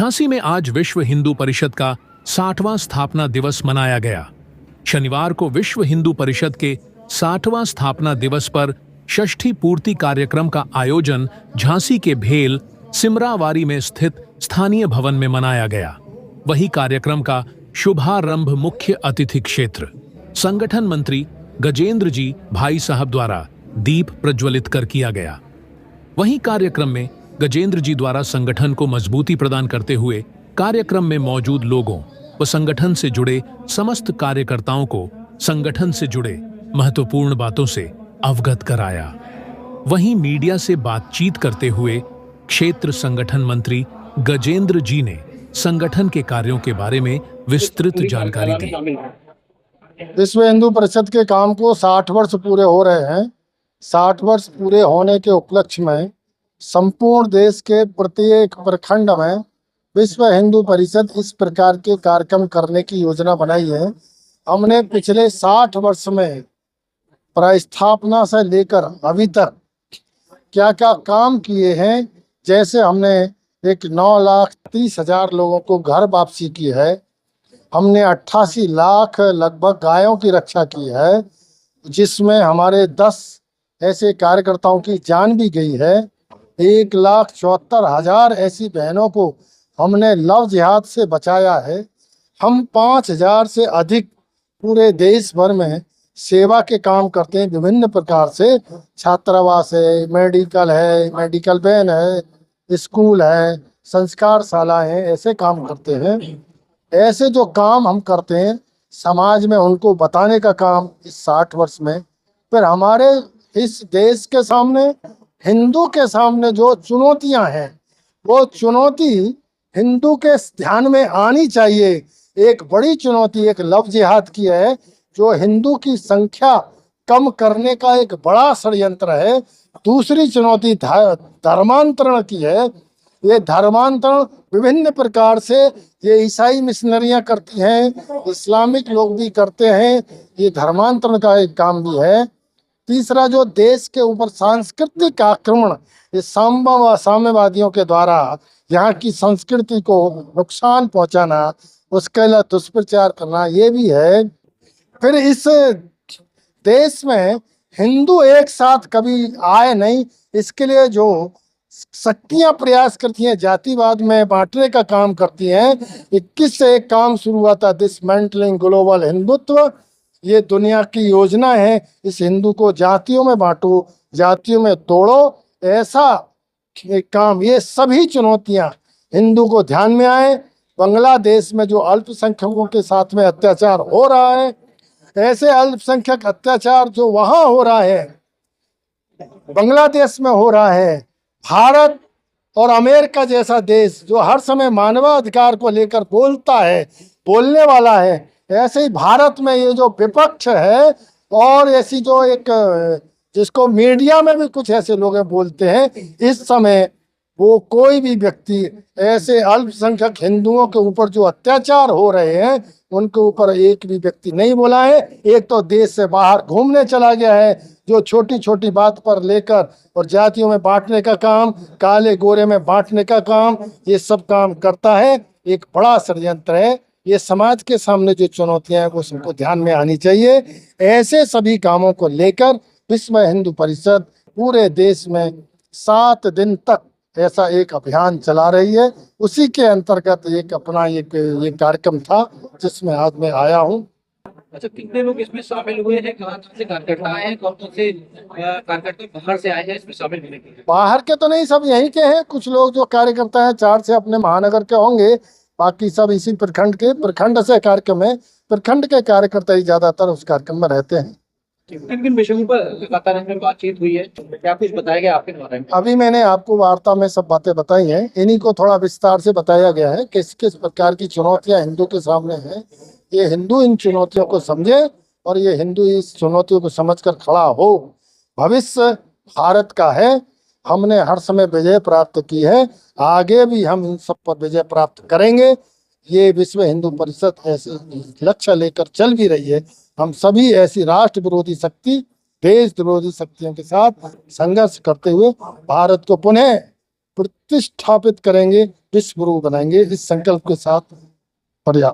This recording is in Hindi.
झांसी में आज विश्व हिंदू परिषद का 60वां स्थापना दिवस मनाया गया। शनिवार को विश्व हिंदू परिषद के 60वां स्थापना दिवस पर षष्ठी पूर्ति कार्यक्रम का आयोजन झांसी के भेल सिमरावारी में स्थित स्थानीय भवन में मनाया गया। वही कार्यक्रम का शुभारंभ मुख्य अतिथि क्षेत्र संगठन मंत्री गजेंद्र जी भाई साहब द्वारा दीप प्रज्वलित कर किया गया। वहीं कार्यक्रम में गजेंद्र जी द्वारा संगठन को मजबूती प्रदान करते हुए कार्यक्रम में मौजूद लोगों व संगठन से जुड़े समस्त कार्यकर्ताओं को संगठन से जुड़े महत्वपूर्ण बातों से अवगत कराया। वहीं मीडिया से बातचीत करते हुए क्षेत्र संगठन मंत्री गजेंद्र जी ने संगठन के कार्यों के बारे में विस्तृत जानकारी दी। विश्व हिंदू परिषद के काम को 60 वर्ष पूरे हो रहे हैं। 60 वर्ष पूरे होने के उपलक्ष्य में संपूर्ण देश के प्रत्येक प्रखंड में विश्व हिंदू परिषद इस प्रकार के कार्यक्रम करने की योजना बनाई है। हमने पिछले 60 वर्ष में प्रास्थापना से लेकर अभी तक क्या क्या काम किए हैं, जैसे हमने एक 9,30,000 लोगों को घर वापसी की है, हमने 88 लाख लगभग गायों की रक्षा की है, जिसमें हमारे 10 ऐसे कार्यकर्ताओं की जान भी गई है। 1,74,000 ऐसी बहनों को हमने लव जिहाद से बचाया है। हम 5,000 से अधिक पूरे देश भर में सेवा के काम करते हैं। विभिन्न प्रकार से छात्रावास है, मेडिकल है, मेडिकल वैन है, स्कूल है, संस्कारशाला है, ऐसे काम करते हैं। ऐसे जो काम हम करते हैं समाज में उनको बताने का काम इस 60 वर्ष में। फिर हमारे इस देश के सामने, हिंदू के सामने जो चुनौतियां हैं, वो चुनौती हिंदू के ध्यान में आनी चाहिए। एक बड़ी चुनौती एक लव जिहाद की है, जो हिंदू की संख्या कम करने का एक बड़ा षड्यंत्र है। दूसरी चुनौती धर्मांतरण की है। ये धर्मांतरण विभिन्न प्रकार से ये ईसाई मिशनरियां करती हैं, इस्लामिक लोग भी करते हैं। ये धर्मांतरण का एक काम भी है। तीसरा, जो देश के ऊपर सांस्कृतिक आक्रमण, ये साम्यवादियों के द्वारा यहाँ की संस्कृति को नुकसान पहुंचाना, उसके लिए दुष्प्रचार करना, ये भी है। फिर इस देश में हिंदू एक साथ कभी आए नहीं, इसके लिए जो शक्तियां प्रयास करती हैं, जातिवाद में बांटने का काम करती हैं। 21 से एक काम शुरू हुआ था, डिसमेंटलिंग ग्लोबल हिंदुत्व। ये दुनिया की योजना है, इस हिंदू को जातियों में बांटो, जातियों में तोड़ो, ऐसा एक काम। ये सभी चुनौतियां हिंदू को ध्यान में आए। बांग्लादेश में जो अल्पसंख्यकों के साथ में अत्याचार हो रहा है, ऐसे अल्पसंख्यक अत्याचार जो वहां हो रहा है, बांग्लादेश में हो रहा है, भारत और अमेरिका जैसा देश जो हर समय मानवाधिकार को लेकर बोलता है, बोलने वाला है, ऐसे ही भारत में ये जो विपक्ष है और ऐसी जो एक जिसको मीडिया में भी कुछ ऐसे लोग बोलते हैं, इस समय वो कोई भी व्यक्ति ऐसे अल्पसंख्यक हिंदुओं के ऊपर जो अत्याचार हो रहे हैं, उनके ऊपर एक भी व्यक्ति नहीं बोला है। एक तो देश से बाहर घूमने चला गया है, जो छोटी छोटी बात पर लेकर और जातियों में बांटने का काम, काले गोरे में बांटने का काम, ये सब काम करता है। एक बड़ा षड्यंत्र है। ये समाज के सामने जो चुनौतियां हैं वो सबको ध्यान में आनी चाहिए। ऐसे सभी कामों को लेकर विश्व हिंदू परिषद पूरे देश में 7 दिन तक ऐसा एक अभियान चला रही है। उसी के अंतर्गत एक अपना ये कार्यक्रम था, जिसमें आज मैं आया हूँ। अच्छा, कितने लोग इसमें शामिल हुए हैं? कहाँ से कार्यकर्ता आए हैं? कौन से कार्यकर्ता बाहर से आए हैं इसमें शामिल होने के लिए? बाहर के तो नहीं, सब यहीं के हैं। कुछ लोग जो कार्यकर्ता हैं 4 से अपने महानगर के होंगे, बाकी सब इसी प्रखंड के। प्रखंड से कार्यक्रम है, प्रखंड के कार्यकर्ता ही ज्यादातर उस कार्यक्रम में रहते हैं। किन विषयों पर लगातार इसमें बातचीत हुई है? क्या कुछ बताया गया आपके बारे में? अभी मैंने आपको वार्ता में सब बातें बताई हैं, इन्हीं को थोड़ा विस्तार से बताया गया है किस किस प्रकार की चुनौतियां हिंदू के सामने हैं। ये हिंदू इन चुनौतियों को समझे और ये हिंदू इस चुनौतियों को समझकर खड़ा हो। भविष्य भारत का है, हमने हर समय विजय प्राप्त की है, आगे भी हम इन सब पर विजय प्राप्त करेंगे। ये विश्व हिंदू परिषद ऐसे लक्ष्य लेकर चल भी रही है। हम सभी ऐसी राष्ट्र विरोधी शक्ति, देश विरोधी शक्तियों के साथ संघर्ष करते हुए भारत को पुनः प्रतिष्ठापित करेंगे, विश्व गुरु बनाएंगे, इस संकल्प के साथ पर्याप्त।